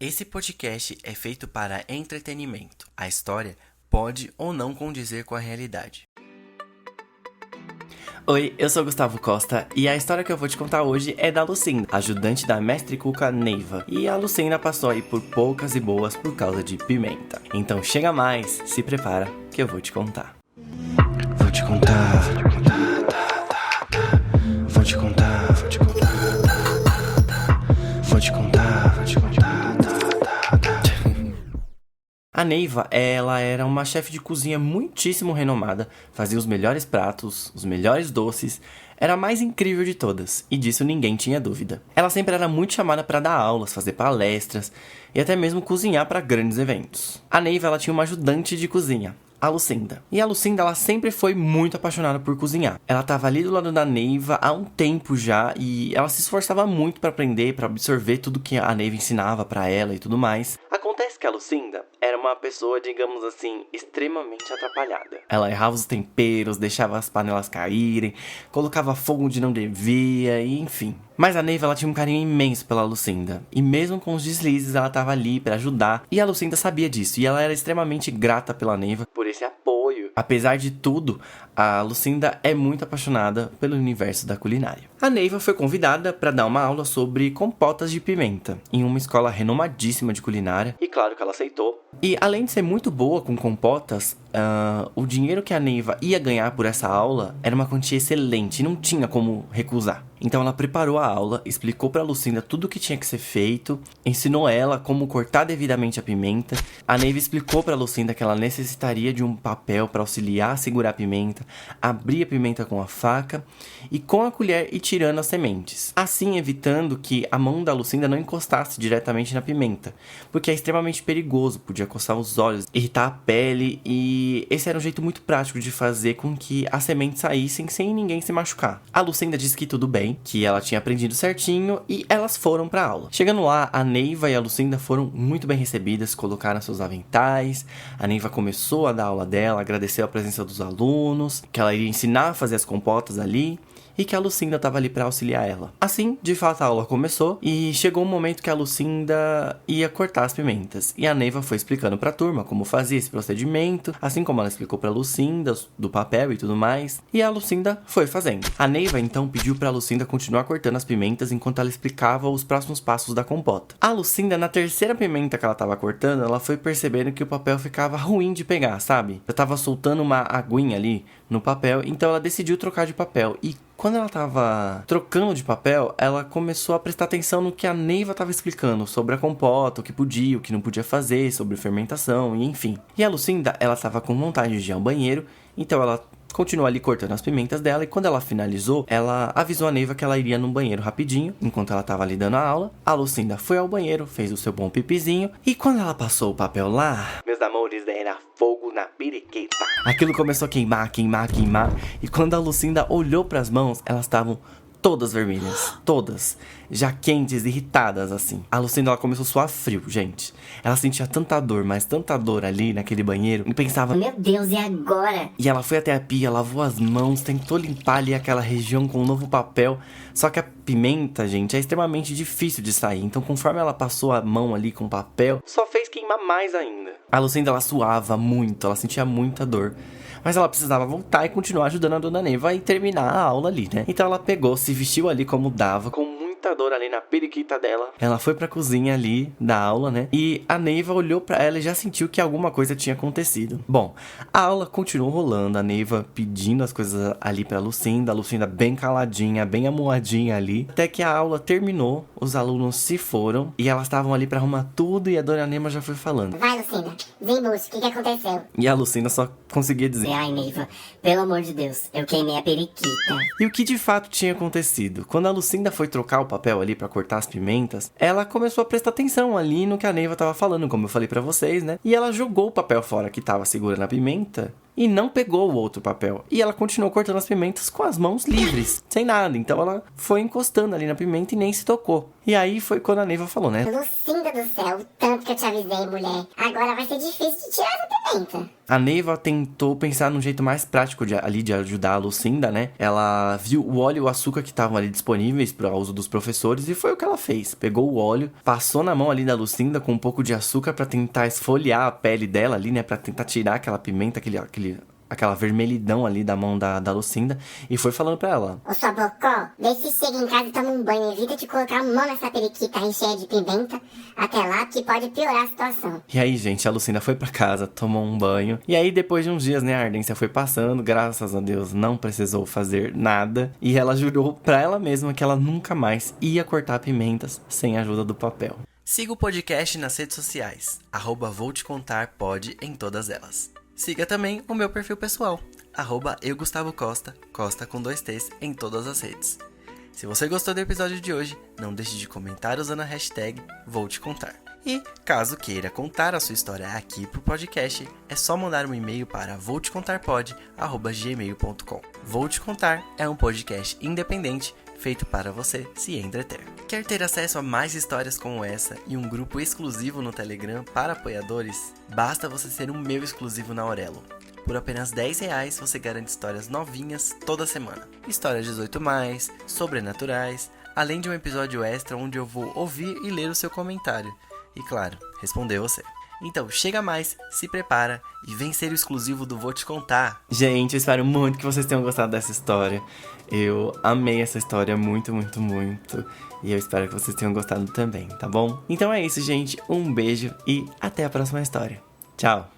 Esse podcast é feito para entretenimento. A história pode ou não condizer com a realidade. Oi, eu sou Gustavo Costa e a história que eu vou te contar hoje é da Lucinda, ajudante da mestre Cuca Neiva. E a Lucinda passou aí por poucas e boas por causa de pimenta. Então chega mais, se prepara que eu vou te contar. Vou te contar, vou te contar, vou te contar, vou te contar, vou te contar. A Neiva, ela era uma chefe de cozinha muitíssimo renomada, fazia os melhores pratos, os melhores doces, era a mais incrível de todas, e disso ninguém tinha dúvida. Ela sempre era muito chamada para dar aulas, fazer palestras e até mesmo cozinhar para grandes eventos. A Neiva, ela tinha uma ajudante de cozinha, a Lucinda. E a Lucinda, ela sempre foi muito apaixonada por cozinhar. Ela estava ali do lado da Neiva há um tempo já e ela se esforçava muito para aprender, para absorver tudo que a Neiva ensinava para ela e tudo mais. Acontece que a Lucinda era uma pessoa, digamos assim, extremamente atrapalhada. Ela errava os temperos, deixava as panelas caírem, colocava fogo onde não devia e enfim. Mas a Neiva, ela tinha um carinho imenso pela Lucinda. E mesmo com os deslizes, ela estava ali para ajudar. E a Lucinda sabia disso. E ela era extremamente grata pela Neiva por esse apoio. Apesar de tudo, a Lucinda é muito apaixonada pelo universo da culinária. A Neiva foi convidada para dar uma aula sobre compotas de pimenta em uma escola renomadíssima de culinária. E claro que ela aceitou. E além de ser muito boa com compotas, o dinheiro que a Neiva ia ganhar por essa aula era uma quantia excelente, não tinha como recusar. Então ela preparou a aula, explicou para Lucinda tudo o que tinha que ser feito, ensinou ela como cortar devidamente a pimenta. A Neiva explicou para Lucinda que ela necessitaria de um papel para auxiliar a segurar a pimenta, abrir a pimenta com a faca e com a colher ir tirando as sementes, assim evitando que a mão da Lucinda não encostasse diretamente na pimenta, porque é extremamente perigoso, podia coçar os olhos, irritar a pele e esse era um jeito muito prático de fazer com que as sementes saíssem sem ninguém se machucar. A Lucinda disse que tudo bem, que ela tinha aprendido certinho e elas foram pra aula. Chegando lá, a Neiva e a Lucinda foram muito bem recebidas, colocaram seus aventais. A Neiva começou a dar aula dela, agradeceu a presença dos alunos, que ela iria ensinar a fazer as compotas ali e que a Lucinda estava ali para auxiliar ela. Assim, de fato, a aula começou e chegou um momento que a Lucinda ia cortar as pimentas. E a Neiva foi explicando para a turma como fazia esse procedimento, assim como ela explicou para a Lucinda do papel e tudo mais. E a Lucinda foi fazendo. A Neiva então pediu para a Lucinda continuar cortando as pimentas enquanto ela explicava os próximos passos da compota. A Lucinda, na terceira pimenta que ela estava cortando, ela foi percebendo que o papel ficava ruim de pegar, sabe? Eu tava soltando uma aguinha ali no papel, então ela decidiu trocar de papel. E quando ela tava trocando de papel, ela começou a prestar atenção no que a Neiva tava explicando sobre a compota, o que podia, o que não podia fazer, sobre fermentação e enfim. E a Lucinda, ela tava com vontade de ir ao banheiro, então ela continuou ali cortando as pimentas dela e quando ela finalizou, ela avisou a Neiva que ela iria no banheiro rapidinho, enquanto ela tava ali dando a aula. A Lucinda foi ao banheiro, fez o seu bom pipizinho e quando ela passou o papel lá, meus amores, era fogo na periquita. Aquilo começou a queimar e quando a Lucinda olhou pras mãos, elas estavam todas vermelhas, todas, já quentes, irritadas assim. A Lucinda, ela começou a suar frio, gente. Ela sentia tanta dor, mas tanta dor ali naquele banheiro e pensava, meu Deus, e agora? E ela foi até a pia, lavou as mãos, tentou limpar ali aquela região com um novo papel. Só que a pimenta, gente, é extremamente difícil de sair. Então, conforme ela passou a mão ali com o papel, só fez queimar mais ainda. A Lucinda, ela suava muito, ela sentia muita dor. Mas ela precisava voltar e continuar ajudando a Dona Neiva e terminar a aula ali, né? Então ela pegou, se vestiu ali como dava, com muita dor ali na periquita dela. Ela foi pra cozinha ali da aula, né? E a Neiva olhou pra ela e já sentiu que alguma coisa tinha acontecido. Bom, a aula continuou rolando, a Neiva pedindo as coisas ali pra Lucinda, a Lucinda bem caladinha, bem amuadinha ali. Até que a aula terminou, os alunos se foram e elas estavam ali pra arrumar tudo e a Dona Neiva já foi falando. Vai, Lucinda, desembucha, o que aconteceu? E a Lucinda só conseguia dizer, ai, Neiva, pelo amor de Deus, eu queimei a periquita. E o que de fato tinha acontecido? Quando a Lucinda foi trocar o papel ali pra cortar as pimentas, ela começou a prestar atenção ali no que a Neiva tava falando, como eu falei pra vocês, né? E ela jogou o papel fora que tava segurando a pimenta e não pegou o outro papel. E ela continuou cortando as pimentas com as mãos livres, sem nada. Então ela foi encostando ali na pimenta e nem se tocou. E aí foi quando a Neiva falou, né? Lucinda do céu, tanto que eu te avisei, mulher. Agora vai ser difícil de tirar essa pimenta. A Neiva tentou pensar num jeito mais prático de ajudar a Lucinda, né? Ela viu o óleo e o açúcar que estavam ali disponíveis para o uso dos professores e foi o que ela fez. Pegou o óleo, passou na mão ali da Lucinda com um pouco de açúcar para tentar esfoliar a pele dela ali, né? Para tentar tirar aquela pimenta, aquela vermelhidão ali da mão da Lucinda, e foi falando pra ela: Ô sua bocó, vê se chega em casa e toma um banho. Evita de colocar a mão nessa periquita aí cheia de pimenta até lá, que pode piorar a situação. E aí, gente, a Lucinda foi pra casa, tomou um banho. E aí, depois de uns dias, né, a ardência foi passando. Graças a Deus, não precisou fazer nada. E ela jurou pra ela mesma que ela nunca mais ia cortar pimentas sem a ajuda do papel. Siga o podcast nas redes sociais, @voutecontarpod em todas elas. Siga também o meu perfil pessoal, @eugustavocosta, Costa com 2 T's em todas as redes. Se você gostou do episódio de hoje, não deixe de comentar usando a hashtag #VouTeContar. E, caso queira contar a sua história aqui pro podcast, é só mandar um e-mail para voutecontarpod@gmail.com. Vou Te Contar é um podcast independente feito para você se entreter. Quer ter acesso a mais histórias como essa e um grupo exclusivo no Telegram para apoiadores? Basta você ser um meu exclusivo na Aurelo. Por apenas R$10 você garante histórias novinhas toda semana. Histórias 18+, sobrenaturais, além de um episódio extra onde eu vou ouvir e ler o seu comentário. E claro, responder você. Então chega mais, se prepara e vem ser o exclusivo do Vou Te Contar. Gente, eu espero muito que vocês tenham gostado dessa história. Eu amei essa história muito, muito, muito. E eu espero que vocês tenham gostado também, tá bom? Então é isso, gente. Um beijo e até a próxima história. Tchau!